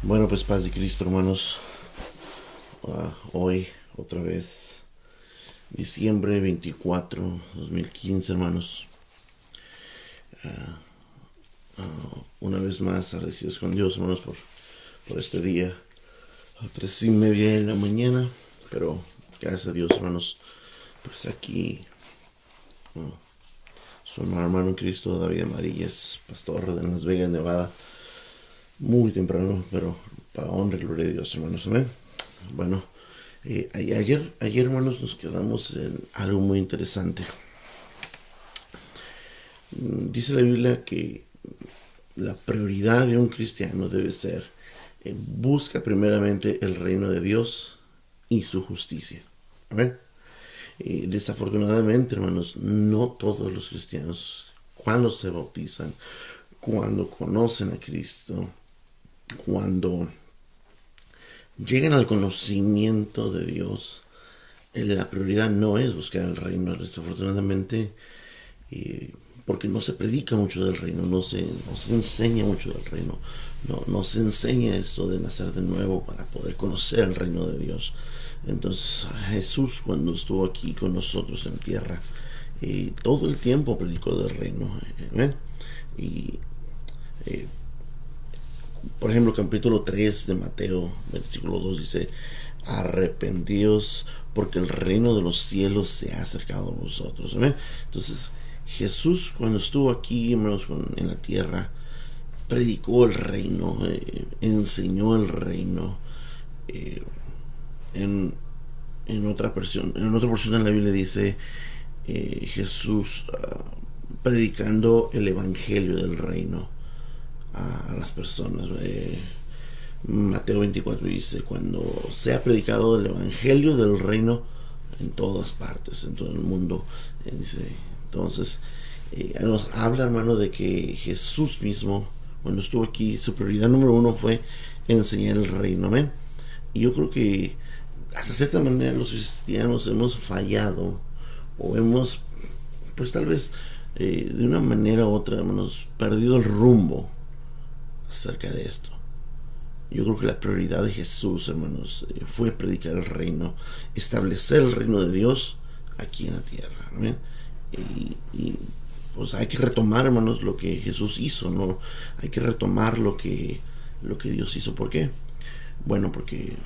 Bueno, pues paz de Cristo, hermanos. Hoy, otra vez, diciembre 24, 2015, hermanos. Una vez más, agradecidos con Dios, hermanos, por este día. A 3:30 de la mañana, pero gracias a Dios, hermanos. Pues aquí, su hermano en Cristo, David Amarillas, pastor de Las Vegas, Nevada. Muy temprano, pero para honra y gloria de Dios, hermanos. Amén. Bueno, ayer, hermanos, nos quedamos en algo muy interesante. Dice la Biblia que la prioridad de un cristiano debe ser busca primeramente el reino de Dios y su justicia. Amén. Desafortunadamente, hermanos, no todos los cristianos, cuando se bautizan, cuando conocen a Cristo, cuando llegan al conocimiento de Dios, la prioridad no es buscar el reino, desafortunadamente, porque no se predica mucho del reino, no se enseña mucho del reino, no se enseña esto de nacer de nuevo para poder conocer el reino de Dios. Entonces Jesús, cuando estuvo aquí con nosotros en tierra, todo el tiempo predicó del reino. Y por ejemplo, capítulo 3 de Mateo, versículo 2 dice: arrepentíos porque el reino de los cielos se ha acercado a vosotros. ¿Amén? Entonces, Jesús, cuando estuvo aquí, hermanos, en la tierra, predicó el reino, enseñó el reino. En, en otra porción de la Biblia dice Jesús predicando el evangelio del reino a las personas. Mateo 24 dice: cuando sea predicado el evangelio del reino en todas partes, en todo el mundo. Dice, entonces, nos habla, hermano, de que Jesús mismo, cuando estuvo aquí, su prioridad número uno fue enseñar el reino. Amén. Y yo creo que hasta cierta manera los cristianos hemos fallado, o hemos, pues tal vez, de una manera u otra, hemos perdido el rumbo acerca de esto. Yo creo que la prioridad de Jesús, hermanos, fue predicar el reino, establecer el reino de Dios aquí en la tierra. ¿Amén? Pues hay que retomar, hermanos, lo que Jesús hizo, ¿no? Hay que retomar lo que Dios hizo. ¿Por qué? Bueno, porque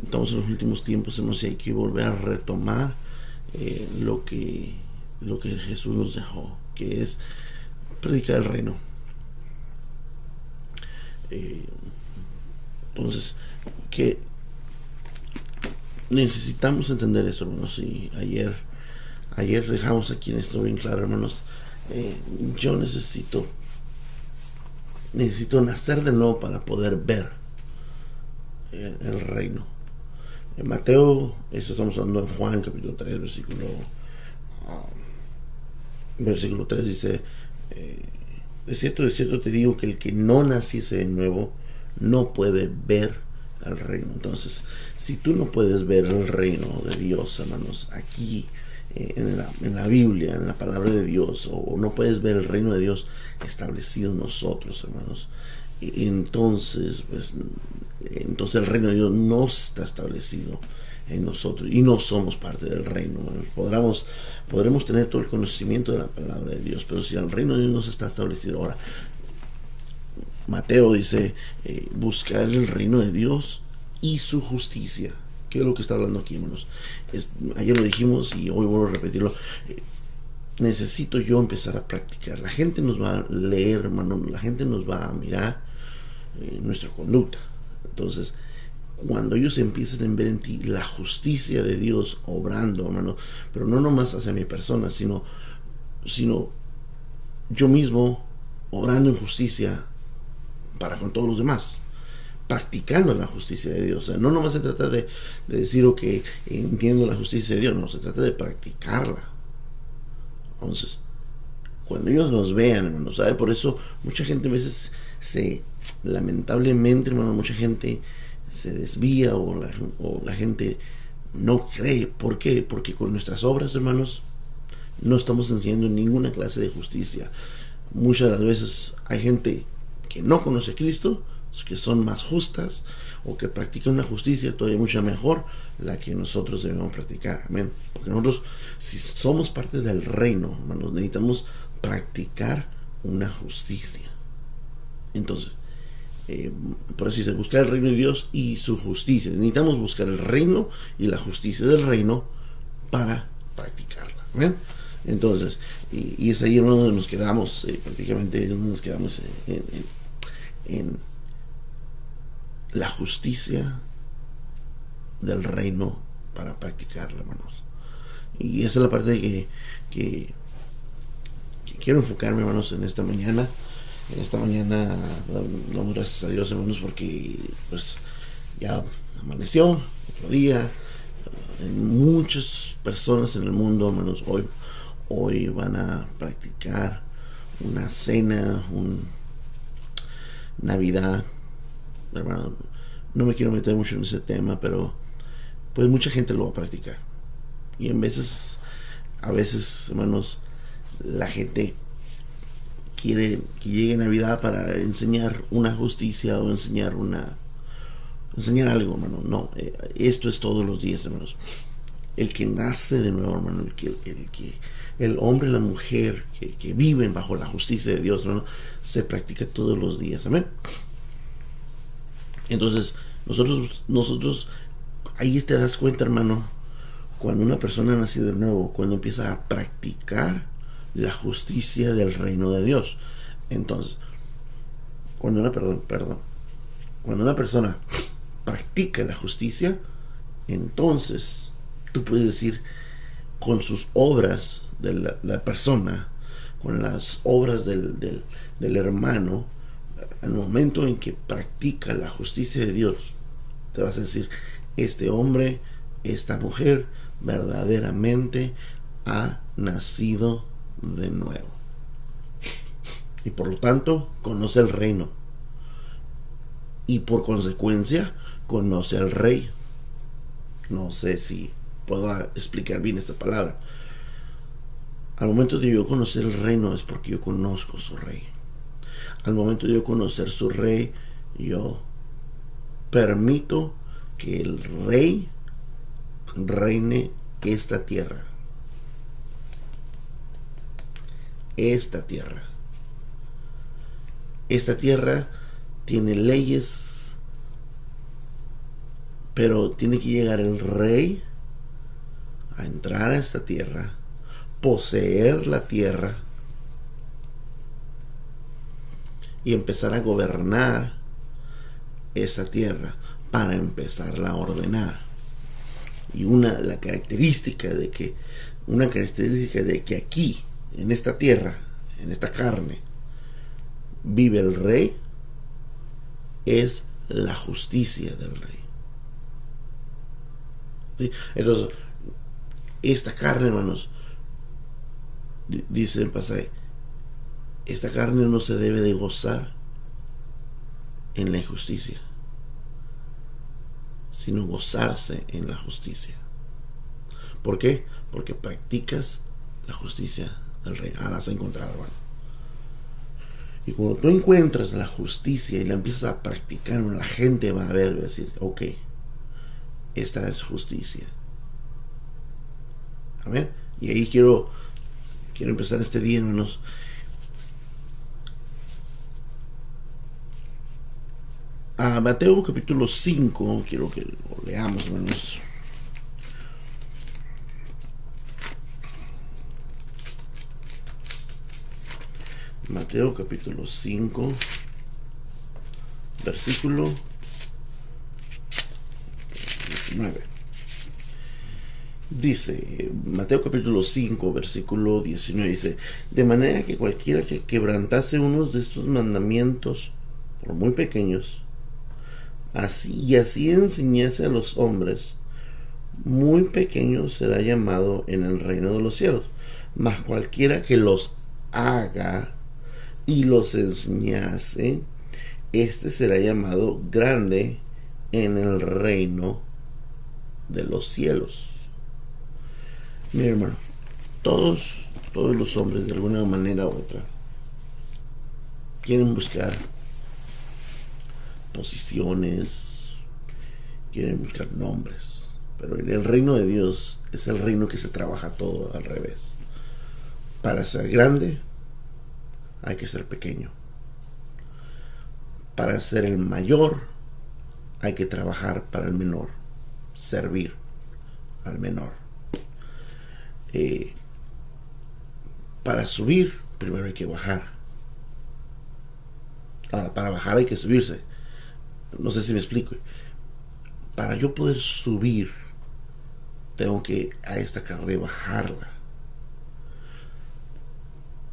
estamos en los últimos tiempos, hermanos, y hay que volver a retomar lo que Jesús nos dejó, que es predicar el reino. Entonces, que necesitamos entender eso, hermanos. Y ayer dejamos aquí en esto bien claro, hermanos. Yo necesito nacer de nuevo para poder ver el reino. En Mateo, eso estamos hablando en Juan capítulo 3, versículo 3 dice: de cierto te digo que el que no naciese de nuevo no puede ver el reino. Entonces, si tú no puedes ver el reino de Dios, hermanos, aquí en la Biblia, en la palabra de Dios, o no puedes ver el reino de Dios establecido en nosotros, hermanos, entonces el reino de Dios no está establecido en nosotros y no somos parte del reino. Podremos tener todo el conocimiento de la palabra de Dios, pero si el reino de Dios no está establecido ahora, Mateo dice: buscar el reino de Dios y su justicia. ¿Qué es lo que está hablando aquí, hermanos? Ayer lo dijimos y hoy vuelvo a repetirlo. Necesito yo empezar a practicar. La gente nos va a leer, hermano, la gente nos va a mirar nuestra conducta. Entonces, cuando ellos empiecen a ver en ti la justicia de Dios obrando, hermano, pero no nomás hacia mi persona, sino yo mismo obrando en justicia para con todos los demás, practicando la justicia de Dios. O sea, no nomás se trata de decir o que entiendo la justicia de Dios, no, se trata de practicarla. Entonces, cuando ellos nos vean, hermano, ¿sabe? Por eso mucha gente a veces lamentablemente, hermano, mucha gente se desvía, o la gente no cree. ¿Por qué? Porque con nuestras obras, hermanos, no estamos enseñando ninguna clase de justicia. Muchas de las veces hay gente que no conoce a Cristo, que son más justas o que practican una justicia todavía mucho mejor la que nosotros debemos practicar. Amén. Porque nosotros, si somos parte del reino, hermanos, necesitamos practicar una justicia. Entonces, por así decirlo, buscar el reino de Dios y su justicia. Necesitamos buscar el reino y la justicia del reino para practicarla. ¿Ven? Entonces, y es ahí donde nos quedamos, prácticamente donde nos quedamos en la justicia del reino para practicarla, hermanos. Y esa es la parte que quiero enfocarme, hermanos, en esta mañana. En esta mañana damos gracias a Dios, hermanos, porque pues ya amaneció otro día. Muchas personas en el mundo, hermanos, hoy van a practicar una cena, un Navidad. Hermano, no me quiero meter mucho en ese tema, pero pues mucha gente lo va a practicar. Y a veces, hermanos, la gente quiere que llegue Navidad para enseñar una justicia o enseñar algo, hermano. No, esto es todos los días, hermanos. El que nace de nuevo, hermano, el hombre y la mujer que viven bajo la justicia de Dios, hermano, se practica todos los días. Amén. Entonces, nosotros ahí te das cuenta, hermano, cuando una persona nace de nuevo, cuando empieza a practicar la justicia del reino de Dios. Entonces, cuando una persona practica la justicia, entonces tú puedes decir, con sus obras de la persona, con las obras del hermano, al momento en que practica la justicia de Dios, te vas a decir, este hombre, esta mujer verdaderamente ha nacido de nuevo, y por lo tanto conoce el reino, y por consecuencia conoce al rey. No sé si puedo explicar bien esta palabra. Al momento de yo conocer el reino es porque yo conozco su rey. Al momento de yo conocer su rey, yo permito que el rey reine esta tierra. Esta tierra tiene leyes, pero tiene que llegar el rey a entrar a esta tierra, poseer la tierra y empezar a gobernar esa tierra para empezarla a ordenar. Y una característica de que aquí, en esta tierra, en esta carne, vive el rey, es la justicia del rey. ¿Sí? Entonces, esta carne, hermanos, dice el pasaje, esta carne no se debe de gozar en la injusticia, sino gozarse en la justicia. ¿Por qué? Porque practicas la justicia del rey. La has encontrado, hermano. Y cuando tú encuentras la justicia y la empiezas a practicar, la gente va a ver y va a decir, ok, esta es justicia. Amén. Y ahí quiero empezar este día, hermanos. A Mateo capítulo 5, quiero que lo leamos, hermanos. Mateo capítulo 5, versículo 19. Dice, Mateo capítulo 5, versículo 19, dice, de manera que cualquiera que quebrantase unos de estos mandamientos, por muy pequeños, así enseñase a los hombres, muy pequeño será llamado en el reino de los cielos. Mas cualquiera que los haga y los enseñase, este será llamado grande en el reino de los cielos. Mira, hermano, todos los hombres, de alguna manera u otra, quieren buscar posiciones, quieren buscar nombres. Pero en el reino de Dios es el reino que se trabaja todo al revés. Para ser grande hay que ser pequeño. Para ser el mayor hay que trabajar para el menor, servir al menor. Para subir primero hay que bajar. Ahora, para bajar hay que subirse. No sé si me explico. Para yo poder subir, tengo que a esta carrera bajarla.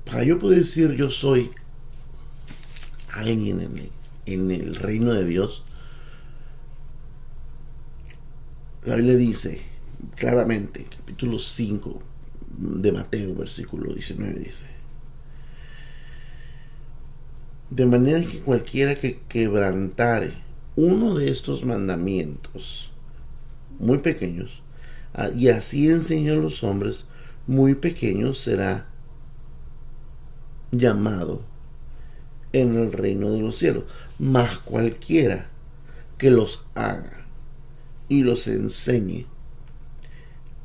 Para yo poder decir yo soy alguien en el reino de Dios, la Biblia dice claramente, capítulo 5 de Mateo, versículo 19, dice: de manera que cualquiera que quebrantare uno de estos mandamientos muy pequeños, y así enseña a los hombres, muy pequeño será llamado en el reino de los cielos. Mas cualquiera que los haga y los enseñe,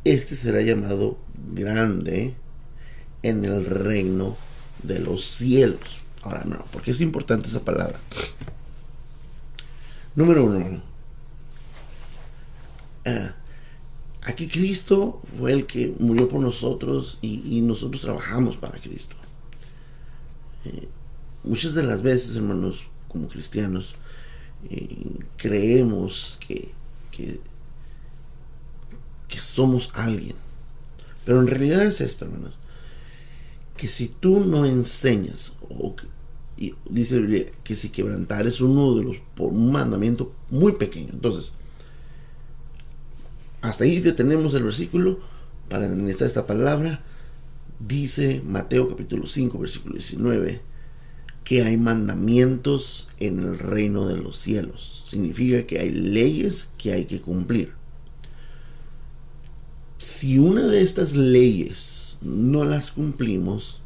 este será llamado grande en el reino de los cielos. Ahora, no, porque es importante esa palabra. Número uno, hermano. Aquí Cristo fue el que murió por nosotros y nosotros trabajamos para Cristo. Muchas de las veces, hermanos, como cristianos, creemos que somos alguien. Pero en realidad es esto, hermanos, que si tú no enseñas, y dice que si quebrantar es uno de los, por un mandamiento muy pequeño. Entonces, hasta ahí detenemos el versículo para analizar esta palabra. Dice Mateo capítulo 5, versículo 19, que hay mandamientos en el reino de los cielos. Significa que hay leyes que hay que cumplir. Si una de estas leyes no las cumplimos,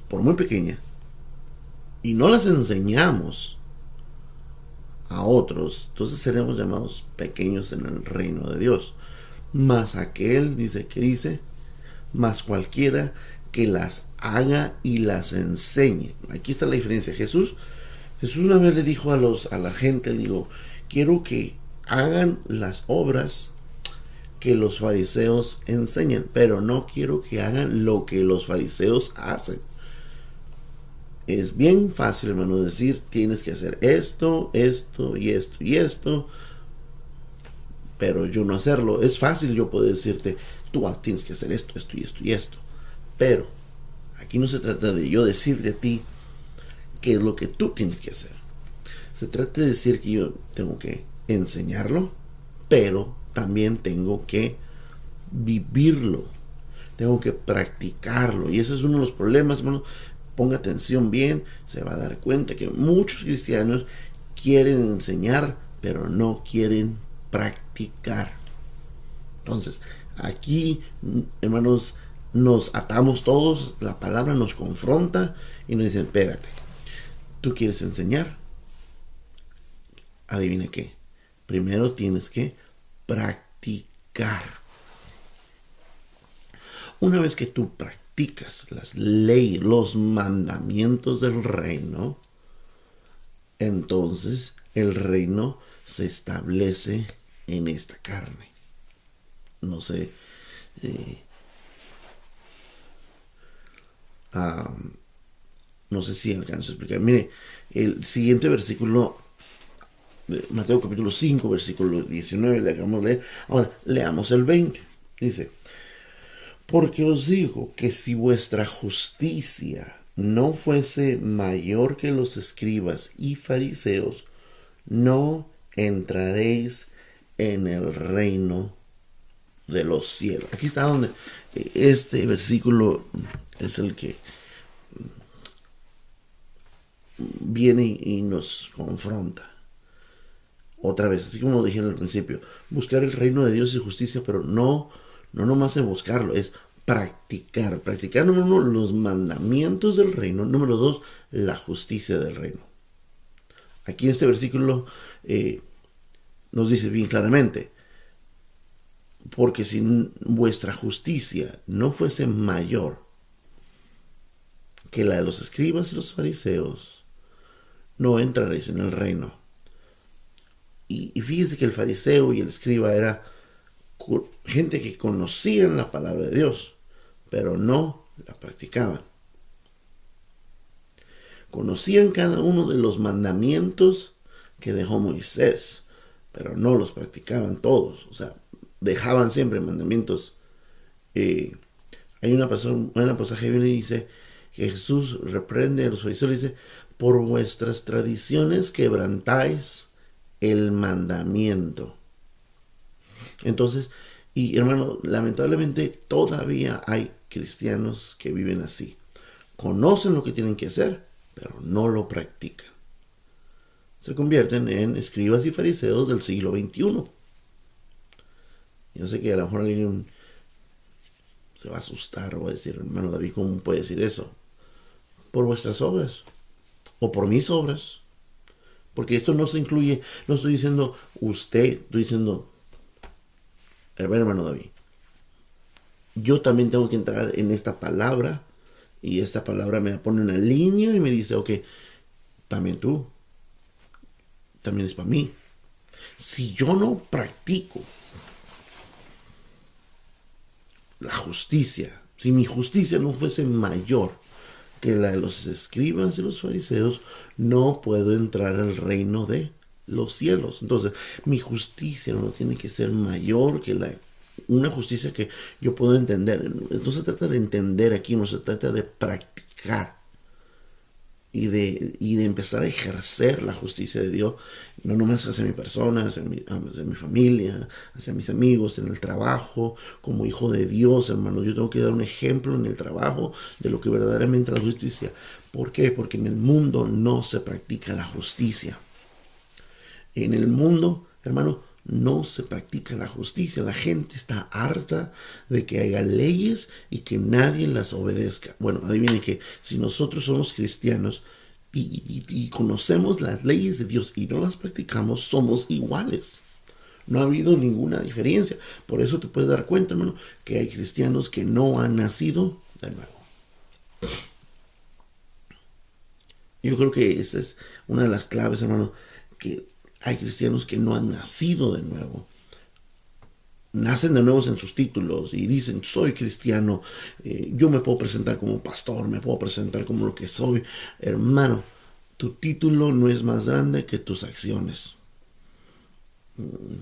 por muy pequeña, y no las enseñamos a otros, entonces seremos llamados pequeños en el reino de Dios. Mas aquel, dice, mas cualquiera que las haga y las enseñe. Aquí está la diferencia. Jesús una vez le dijo a la gente, le digo, quiero que hagan las obras que los fariseos enseñan, pero no quiero que hagan lo que los fariseos hacen. Es bien fácil, hermano, decir, tienes que hacer esto, esto y esto y esto, pero yo no hacerlo. Es fácil yo poder decirte, tú tienes que hacer esto, esto y esto y esto. Pero aquí no se trata de yo decirte a ti qué es lo que tú tienes que hacer. Se trata de decir que yo tengo que enseñarlo, pero también tengo que vivirlo. Tengo que practicarlo. Y ese es uno de los problemas, hermano. Ponga atención bien, se va a dar cuenta que muchos cristianos quieren enseñar, pero no quieren practicar. Entonces, aquí, hermanos, nos atamos todos, la palabra nos confronta y nos dicen, espérate, ¿tú quieres enseñar? Adivina qué. Primero tienes que practicar. Una vez que tú practicas las leyes, los mandamientos del reino, entonces el reino se establece en esta carne. No sé, no sé si alcanzo a explicar. Mire, el siguiente versículo de Mateo capítulo 5, versículo 19, le hagamos leer. Ahora, leamos el 20. Dice, porque os digo que si vuestra justicia no fuese mayor que los escribas y fariseos, no entraréis en el reino de los cielos. Aquí está donde este versículo es el que viene y nos confronta. Otra vez, así como dije al principio, buscar el reino de Dios y justicia, pero no nomás en buscarlo, es practicar. Practicar, número uno, los mandamientos del reino. Número dos, la justicia del reino. Aquí en este versículo nos dice bien claramente, porque si vuestra justicia no fuese mayor que la de los escribas y los fariseos, no entraréis en el reino. Y fíjese que el fariseo y el escriba era gente que conocían la palabra de Dios, pero no la practicaban. Conocían cada uno de los mandamientos que dejó Moisés, pero no los practicaban todos. O sea, dejaban siempre mandamientos. Hay una pasaje bíblica que dice que Jesús reprende a los fariseos y dice, por vuestras tradiciones quebrantáis el mandamiento. Entonces, y hermano, lamentablemente todavía hay cristianos que viven así. Conocen lo que tienen que hacer, pero no lo practican. Se convierten en escribas y fariseos del siglo XXI. Yo sé que a lo mejor alguien se va a asustar o va a decir, hermano David, ¿cómo puede decir eso? Por vuestras obras o por mis obras. Porque esto no se incluye, no estoy diciendo usted, estoy diciendo, hermano David, yo también tengo que entrar en esta palabra y esta palabra me pone una línea y me dice, ok, también tú, también es para mí. Si yo no practico la justicia, si mi justicia no fuese mayor que la de los escribas y los fariseos, no puedo entrar al reino de los cielos. Entonces, mi justicia no tiene que ser mayor que una justicia que yo puedo entender. No se trata de entender aquí, no se trata de practicar y de empezar a ejercer la justicia de Dios, no nomás hacia mi persona, hacia mi familia, hacia mis amigos, en el trabajo, como hijo de Dios, hermano. Yo tengo que dar un ejemplo en el trabajo de lo que verdaderamente es la justicia. ¿Por qué? Porque en el mundo no se practica la justicia. En el mundo, hermano, no se practica la justicia. La gente está harta de que haya leyes y que nadie las obedezca. Bueno, adivinen que si nosotros somos cristianos y conocemos las leyes de Dios y no las practicamos, somos iguales. No ha habido ninguna diferencia. Por eso te puedes dar cuenta, hermano, que hay cristianos que no han nacido de nuevo. Yo creo que esa es una de las claves, hermano, que hay cristianos que no han nacido de nuevo. Nacen de nuevo en sus títulos y dicen, soy cristiano, yo me puedo presentar como pastor, me puedo presentar como lo que soy. Hermano, tu título no es más grande que tus acciones.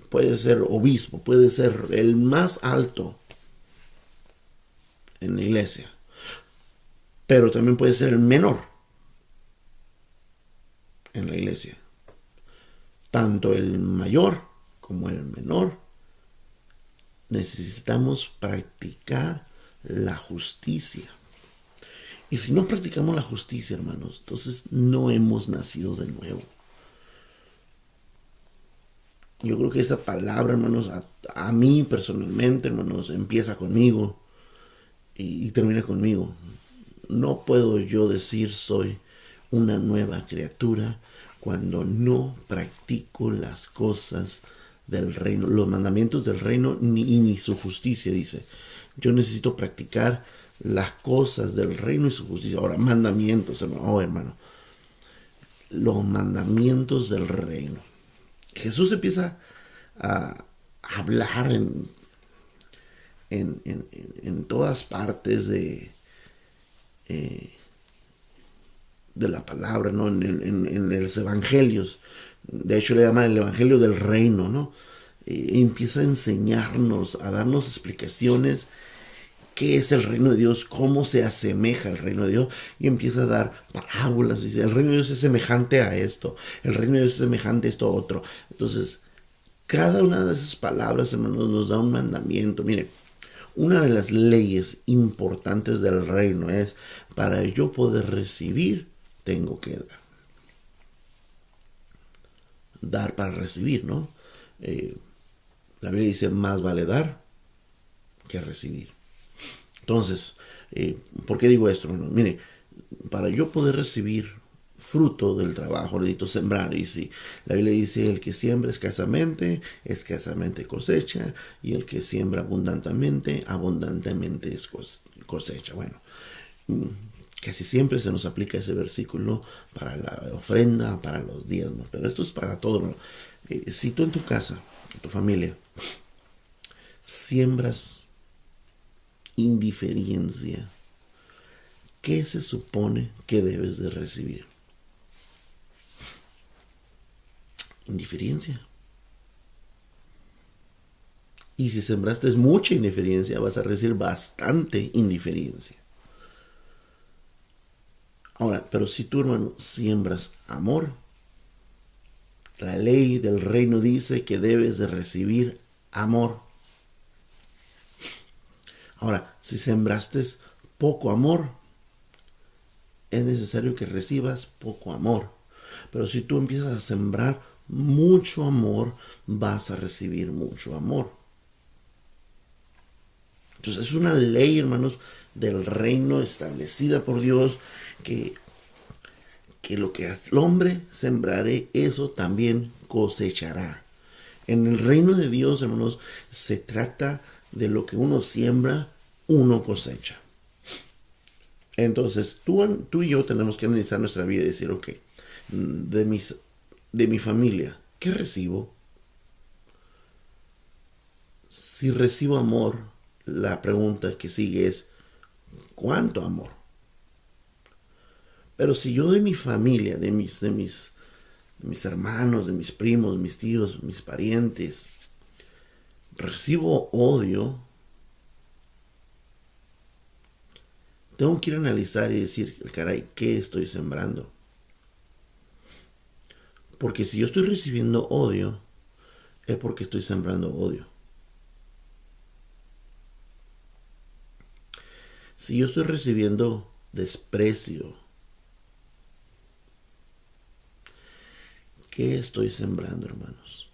Puede ser obispo, puede ser el más alto en la iglesia, pero también puede ser el menor en la iglesia. Tanto el mayor como el menor necesitamos practicar la justicia. Y si no practicamos la justicia, hermanos, entonces no hemos nacido de nuevo. Yo creo que esa palabra, hermanos, a mí personalmente, hermanos, empieza conmigo y termina conmigo. No puedo yo decir soy una nueva criatura cuando no practico las cosas del reino, los mandamientos del reino ni su justicia, dice. Yo necesito practicar las cosas del reino y su justicia. Ahora, mandamientos, hermano. Los mandamientos del reino. Jesús empieza a hablar en todas partes de la palabra, ¿no? En los evangelios. De hecho, le llaman el evangelio del reino, ¿no? Empieza a enseñarnos, a darnos explicaciones qué es el reino de Dios, cómo se asemeja al reino de Dios, y empieza a dar parábolas. Dice, el reino de Dios es semejante a esto, el reino de Dios es semejante a esto otro. Entonces, cada una de esas palabras, hermanos, nos da un mandamiento. Mire, una de las leyes importantes del reino es, para yo poder recibir, tengo que dar. Dar para recibir, ¿no? La Biblia dice, más vale dar que recibir. Entonces, ¿por qué digo esto, hermano? Mire, para yo poder recibir fruto del trabajo, necesito sembrar. Y si la Biblia dice, el que siembra escasamente cosecha, y el que siembra abundantemente, abundantemente es cosecha. Bueno, casi siempre se nos aplica ese versículo para la ofrenda, para los diezmos, pero esto es para todo. Si tú en tu casa, en tu familia, siembras indiferencia, ¿qué se supone que debes de recibir? Indiferencia. Y si sembraste mucha indiferencia, vas a recibir bastante indiferencia. Ahora, pero si tú, hermano, siembras amor, la ley del reino dice que debes de recibir amor. Ahora, si sembraste poco amor, es necesario que recibas poco amor. Pero si tú empiezas a sembrar mucho amor, vas a recibir mucho amor. Entonces es una ley, hermanos, del reino establecida por Dios, que lo que el hombre sembrare, eso también cosechará. En el reino de Dios, hermanos, se trata de lo que uno siembra, uno cosecha. Entonces tú y yo tenemos que analizar nuestra vida y decir, ok, de mi familia, ¿qué recibo? Si recibo amor, la pregunta que sigue es, ¿cuánto amor? Pero si yo de mi familia, de mis hermanos, de mis primos, mis tíos, mis parientes, recibo odio, tengo que ir a analizar y decir, caray, ¿qué estoy sembrando? Porque si yo estoy recibiendo odio, es porque estoy sembrando odio. Si yo estoy recibiendo desprecio, ¿qué estoy sembrando, hermanos?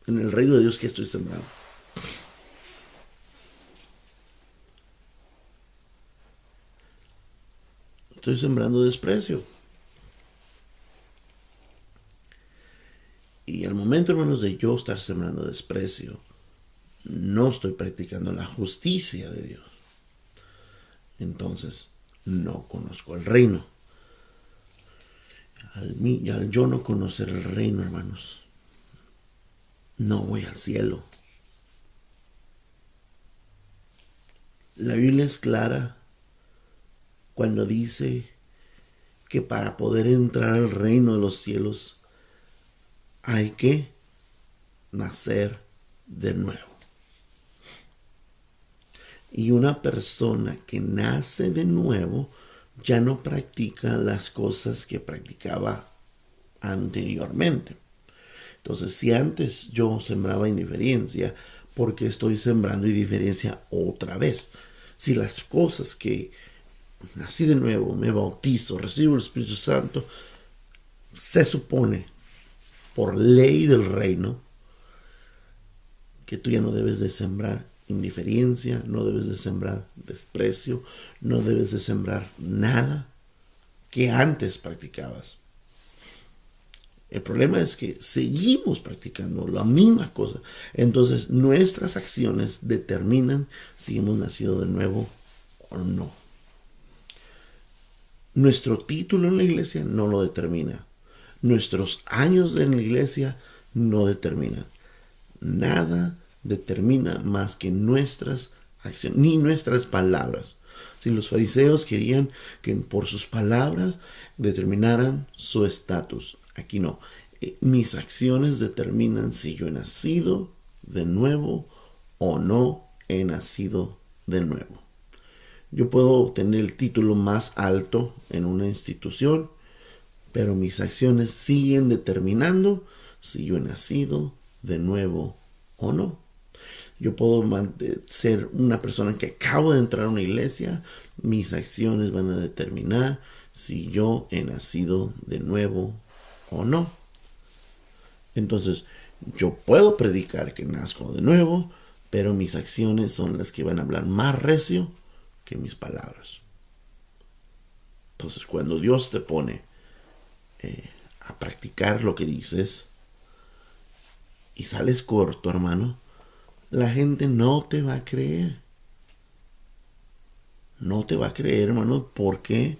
En el reino de Dios, ¿qué estoy sembrando? Estoy sembrando desprecio. Y al momento, hermanos, de yo estar sembrando desprecio, no estoy practicando la justicia de Dios. Entonces, no conozco el reino. Al yo no conocer el reino, hermanos, no voy al cielo. La Biblia es clara cuando dice que para poder entrar al reino de los cielos hay que nacer de nuevo. Y una persona que nace de nuevo ya no practica las cosas que practicaba anteriormente. Entonces, si antes yo sembraba indiferencia, ¿por qué estoy sembrando indiferencia otra vez? Si las cosas que nací de nuevo, me bautizo, recibo el Espíritu Santo, se supone por ley del reino que tú ya no debes de sembrar indiferencia, no debes de sembrar desprecio, no debes de sembrar nada que antes practicabas. El problema es que seguimos practicando la misma cosa. Entonces nuestras acciones determinan si hemos nacido de nuevo o no. Nuestro título en la iglesia no lo determina. Nuestros años en la iglesia no determinan. Nada determina más que nuestras acciones, ni nuestras palabras. Si los fariseos querían que por sus palabras determinaran su estatus, aquí no. Mis acciones determinan si yo he nacido de nuevo o no he nacido de nuevo. Yo puedo tener el título más alto en una institución, pero mis acciones siguen determinando si yo he nacido de nuevo o no. Yo puedo ser una persona que acabo de entrar a una iglesia, mis acciones van a determinar si yo he nacido de nuevo o no. Entonces, yo puedo predicar que nazco de nuevo, pero mis acciones son las que van a hablar más recio que mis palabras. Entonces, cuando Dios te pone a practicar lo que dices y sales corto, hermano, la gente no te va a creer. No te va a creer, hermano. ¿Por qué?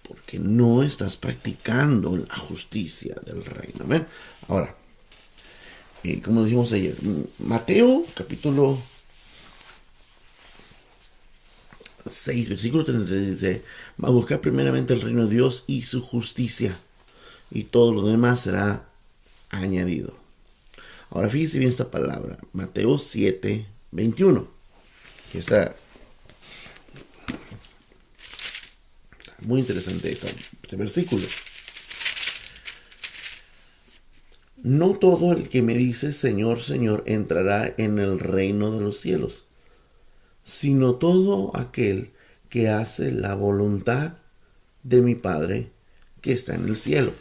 Porque no estás practicando la justicia del reino. Amén. Ahora, como dijimos ayer, Mateo capítulo 6, versículo 33 dice: va a buscar primeramente el reino de Dios y su justicia, y todo lo demás será añadido. Ahora fíjese bien esta palabra, Mateo 7, 21, que está muy interesante este versículo. No todo el que me dice Señor, Señor entrará en el reino de los cielos, sino todo aquel que hace la voluntad de mi Padre que está en el cielo.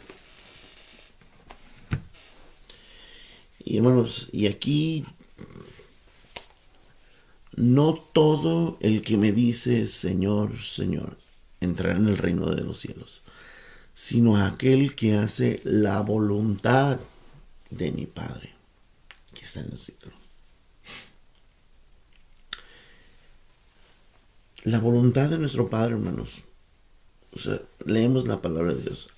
Y hermanos, y aquí no todo el que me dice Señor, Señor entrará en el reino de los cielos, sino aquel que hace la voluntad de mi Padre que está en el cielo. La voluntad de nuestro Padre, hermanos, o sea, leemos la palabra de Dios,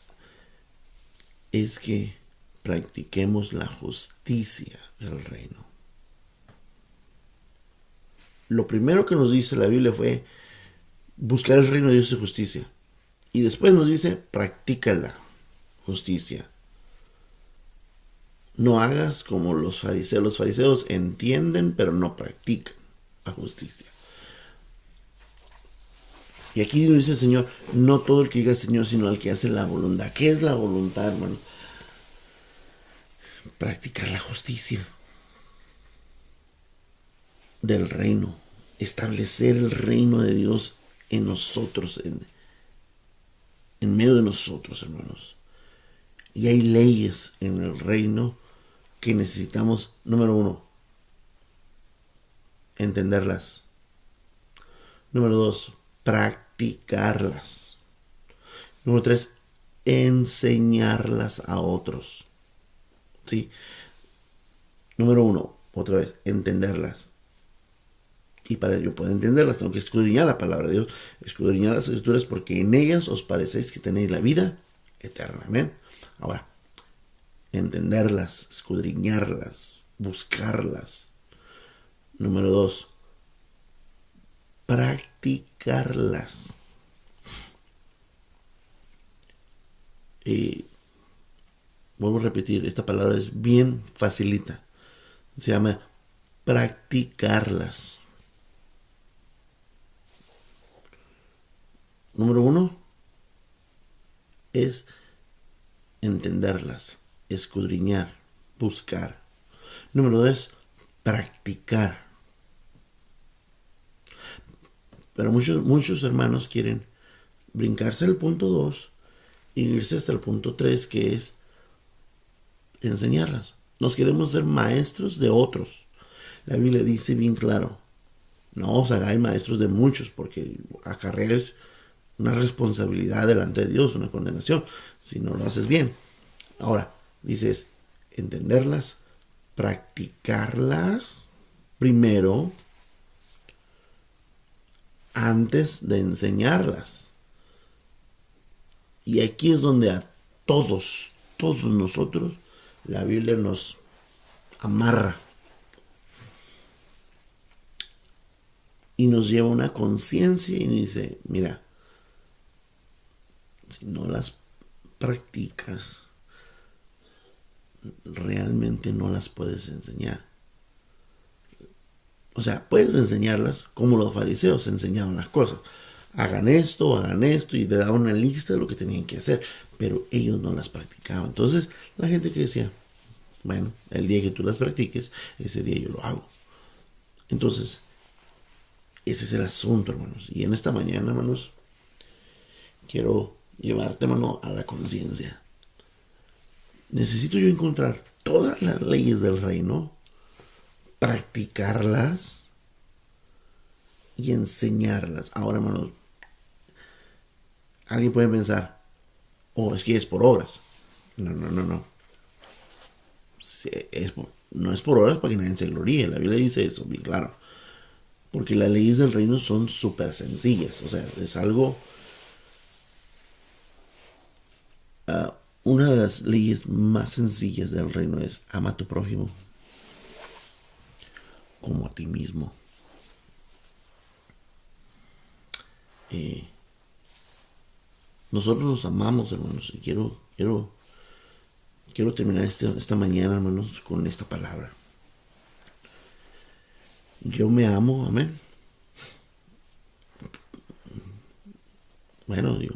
es que practiquemos la justicia del reino. Lo primero que nos dice la Biblia fue buscar el reino de Dios y justicia. Y después nos dice, practica la justicia. No hagas como los fariseos. Los fariseos entienden, pero no practican la justicia. Y aquí nos dice el Señor, no todo el que diga Señor, sino el que hace la voluntad. ¿Qué es la voluntad, hermano? Practicar la justicia del reino. Establecer el reino de Dios en nosotros, en medio de nosotros, hermanos. Y hay leyes en el reino que necesitamos, número 1, entenderlas. Número 2, practicarlas. Número 3, enseñarlas a otros. ¿Sí? Número 1, otra vez, entenderlas. Y para yo poder entenderlas, tengo que escudriñar la palabra de Dios, escudriñar las escrituras, porque en ellas os parecéis que tenéis la vida eterna. Amén. Ahora, entenderlas, escudriñarlas, buscarlas. Número 2, practicarlas. Y vuelvo a repetir, esta palabra es bien facilita. Se llama practicarlas. Número 1 es entenderlas, escudriñar, buscar. Número 2, practicar. Pero muchos hermanos quieren brincarse el punto 2 y irse hasta el punto 3, que es enseñarlas. Nos queremos ser maestros de otros. La Biblia dice bien claro, no os hagáis maestros de muchos, porque acarreáis una responsabilidad delante de Dios, una condenación, si no lo haces bien. Ahora, dices, entenderlas, practicarlas primero, antes de enseñarlas. Y aquí es donde a todos nosotros, la Biblia nos amarra y nos lleva a una conciencia y dice, mira, si no las practicas, realmente no las puedes enseñar. O sea, puedes enseñarlas como los fariseos enseñaban las cosas. Hagan esto, y le daban una lista de lo que tenían que hacer, pero ellos no las practicaban. Entonces, la gente que decía, bueno, el día que tú las practiques, ese día yo lo hago. Entonces, ese es el asunto, hermanos. Y en esta mañana, hermanos, quiero llevarte, hermano, a la conciencia. Necesito yo encontrar todas las leyes del reino, practicarlas y enseñarlas. Ahora, hermanos, alguien puede pensar, es que es por obras. No, no, no, no. No es por obras para que nadie se gloríe. La Biblia dice eso, bien claro. Porque las leyes del reino son súper sencillas. O sea, es algo... una de las leyes más sencillas del reino es ama a tu prójimo como a ti mismo. Nosotros nos amamos, hermanos, y quiero terminar esta mañana, hermanos, con esta palabra. Yo me amo, amén. Bueno, digo,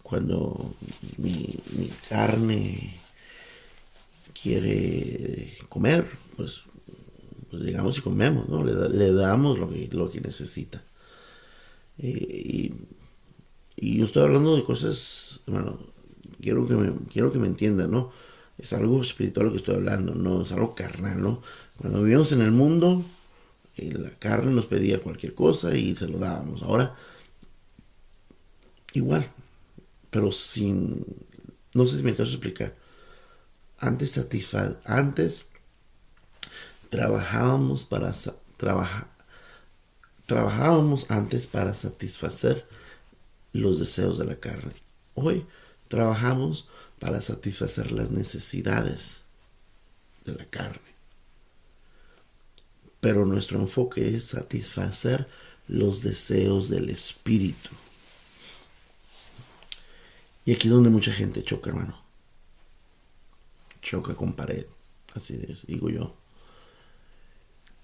cuando mi carne quiere comer, pues llegamos y comemos, ¿no? Le damos lo que necesita. Y yo estoy hablando de cosas, hermano, quiero que me entiendan, ¿no? Es algo espiritual lo que estoy hablando, no es algo carnal, ¿no? Cuando vivíamos en el mundo, la carne nos pedía cualquier cosa y se lo dábamos. Ahora, igual, pero sin... No sé si me acaso de explicar. Antes trabajábamos trabajábamos antes para satisfacer los deseos de la carne. Hoy trabajamos para satisfacer las necesidades de la carne. Pero nuestro enfoque es satisfacer los deseos del espíritu. Y aquí es donde mucha gente choca, hermano. Choca con pared. Así es, digo yo.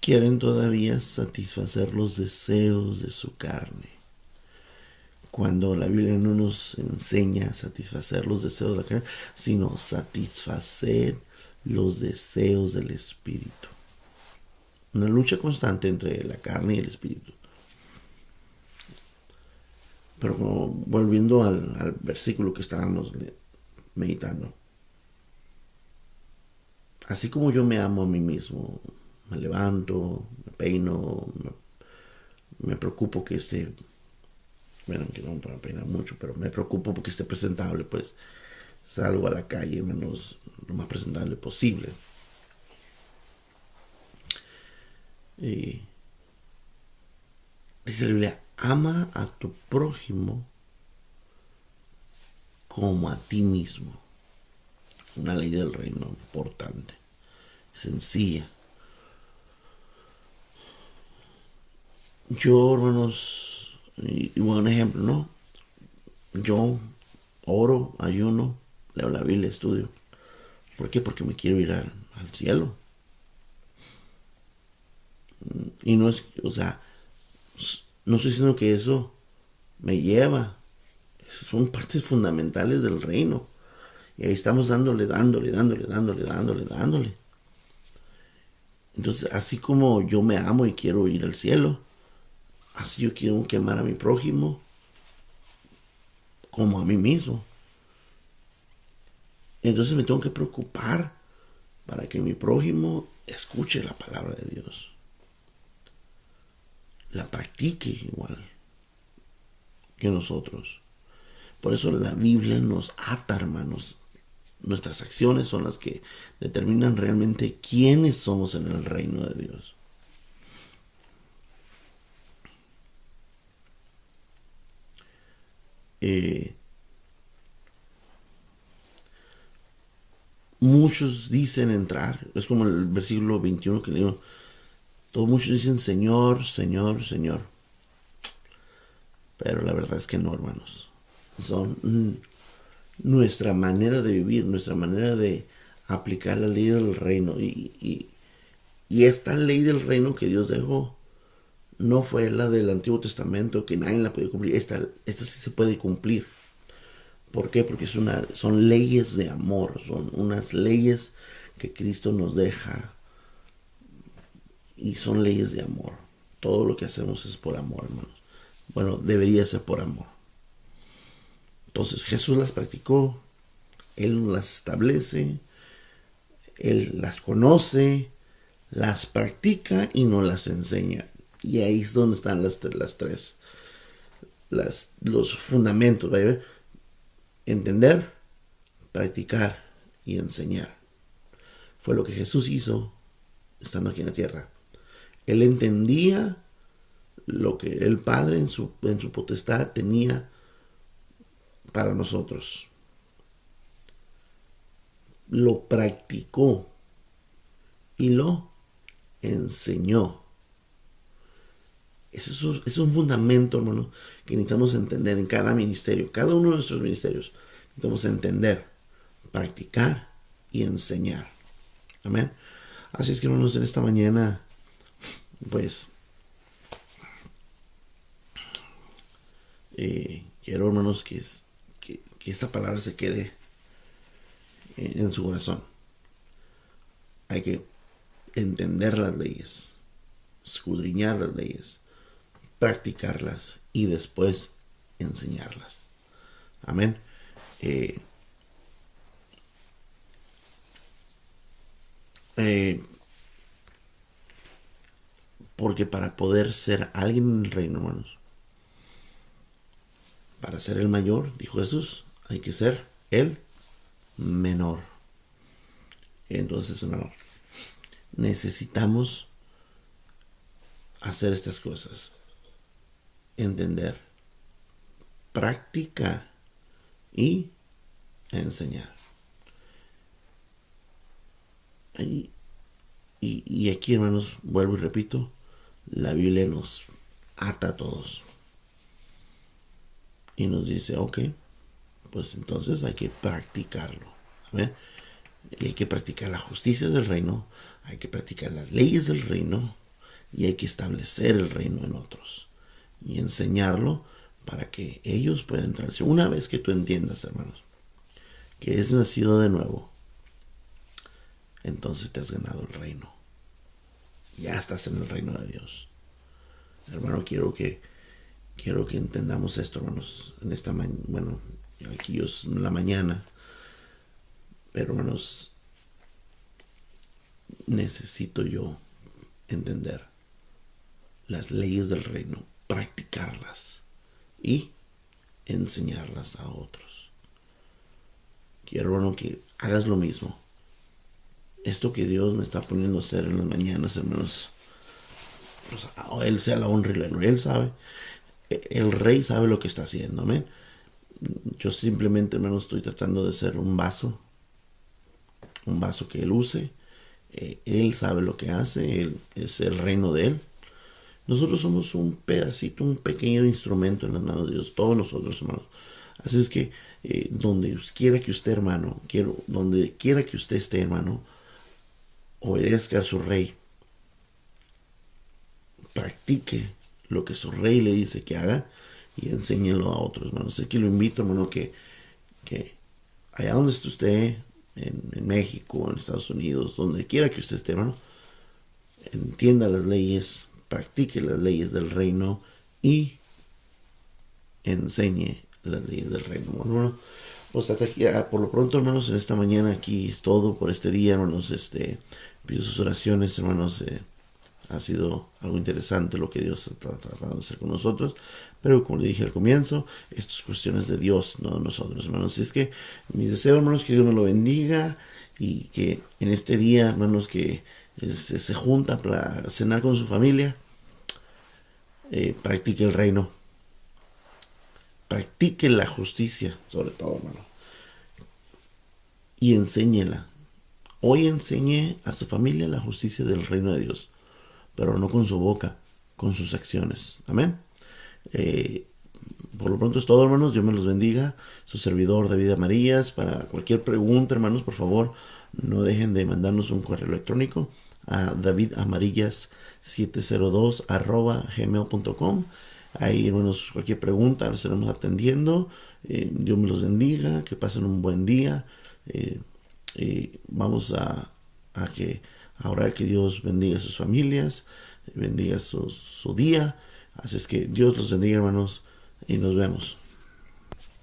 Quieren todavía satisfacer los deseos de su carne, cuando la Biblia no nos enseña a satisfacer los deseos de la carne, sino satisfacer los deseos del espíritu. Una lucha constante entre la carne y el espíritu. Pero volviendo al versículo que estábamos meditando. Así como yo me amo a mí mismo, me levanto, me peino, me preocupo que esté, bueno, que no para peinar mucho, pero me preocupo porque esté presentable, pues salgo a la calle lo más presentable posible. Y dice la Biblia, ama a tu prójimo como a ti mismo. Una ley del reino importante, sencilla. Yo, hermanos, y un ejemplo, ¿no? Yo oro, ayuno, leo la Biblia, estudio. ¿Por qué? Porque me quiero ir al cielo. Y no es, o sea, no estoy diciendo que eso me lleva. Son partes fundamentales del reino. Y ahí estamos dándole. Entonces, así como yo me amo y quiero ir al cielo, así yo quiero amar a mi prójimo como a mí mismo. Entonces me tengo que preocupar para que mi prójimo escuche la palabra de Dios, la practique igual que nosotros. Por eso la Biblia nos ata, hermanos. Nuestras acciones son las que determinan realmente quiénes somos en el reino de Dios. Muchos dicen entrar, es como el versículo 21 que leo. Todos muchos dicen Señor, Señor, Señor. Pero la verdad es que no, hermanos. Son nuestra manera de vivir, nuestra manera de aplicar la ley del reino. Y esta ley del reino que Dios dejó no fue la del Antiguo Testamento, que nadie la puede cumplir. Esta sí se puede cumplir. ¿Por qué? Porque son leyes de amor, son unas leyes que Cristo nos deja y son leyes de amor. Todo lo que hacemos es por amor, hermanos. Bueno, debería ser por amor. Entonces Jesús las practicó, Él las establece, Él las conoce, las practica y nos las enseña. Y ahí es donde están las los fundamentos, ¿vale? Entender, practicar y enseñar. Fue lo que Jesús hizo estando aquí en la tierra. Él entendía lo que el Padre en su potestad tenía para nosotros. Lo practicó y lo enseñó. Ese es un fundamento, hermano, que necesitamos entender en cada ministerio, cada uno de nuestros ministerios. Necesitamos entender, practicar y enseñar. Amén. Así es que, hermanos, en esta mañana, pues, quiero, hermanos, que esta palabra se quede en su corazón. Hay que entender las leyes, escudriñar las leyes, practicarlas y después enseñarlas. Amén. Porque para poder ser alguien en el reino, hermanos, para ser el mayor, dijo Jesús, hay que ser el menor. Entonces, hermano, necesitamos hacer estas cosas. Entender, practicar y enseñar. Y aquí, hermanos, vuelvo y repito, la Biblia nos ata a todos. Y nos dice, ok, pues entonces hay que practicarlo. ¿Amén? Y hay que practicar la justicia del reino, hay que practicar las leyes del reino y hay que establecer el reino en otros y enseñarlo para que ellos puedan entrar. Una vez que tú entiendas, hermanos, que es nacido de nuevo, entonces te has ganado el reino. Ya estás en el reino de Dios. Hermano, quiero que entendamos esto, hermanos, en esta mañana. Bueno, aquí es en la mañana, pero, hermanos, necesito yo entender las leyes del reino, practicarlas y enseñarlas a otros. Quiero, hermano, que hagas lo mismo. Esto que Dios me está poniendo a hacer en las mañanas, hermanos, pues a Él sea la honra y la gloria. Él sabe, el Rey sabe lo que está haciendo, amén. Yo simplemente, hermanos, estoy tratando de ser un vaso que Él use. Él sabe lo que hace, Él es el reino de Él. Nosotros somos un pedacito, un pequeño instrumento en las manos de Dios, todos nosotros, hermanos. Así es que donde quiera que usted, hermano, donde quiera que usted esté, hermano, obedezca a su Rey. Practique lo que su Rey le dice que haga y enséñelo a otros, hermanos. Así que lo invito, hermano, que allá donde esté usted, en México, en Estados Unidos, donde quiera que usted esté, hermano, entienda las leyes, practique las leyes del reino y enseñe las leyes del reino. Bueno, pues hasta aquí, por lo pronto, hermanos, en esta mañana aquí es todo por este día, hermanos. Pido sus oraciones, hermanos. Ha sido algo interesante lo que Dios está tratando de hacer con nosotros, pero como le dije al comienzo, esto es cuestiones de Dios, no de nosotros, hermanos. Así es que mi deseo, hermanos, que Dios nos lo bendiga y que en este día, hermanos, que se junta para cenar con su familia, practique el reino, practique la justicia, sobre todo, hermano, y enséñela. Hoy enseñe a su familia la justicia del reino de Dios, pero no con su boca, con sus acciones. Amén. Por lo pronto es todo, hermanos. Dios me los bendiga. Su servidor David Amarillas. Para cualquier pregunta, hermanos, por favor, no dejen de mandarnos un correo electrónico a davidamarillas702@gmail.com. Ahí, hermanos, cualquier pregunta la estaremos atendiendo. Dios me los bendiga. Que pasen un buen día. Vamos a orar que Dios bendiga a sus familias, bendiga su día. Así es que Dios los bendiga, hermanos, y nos vemos.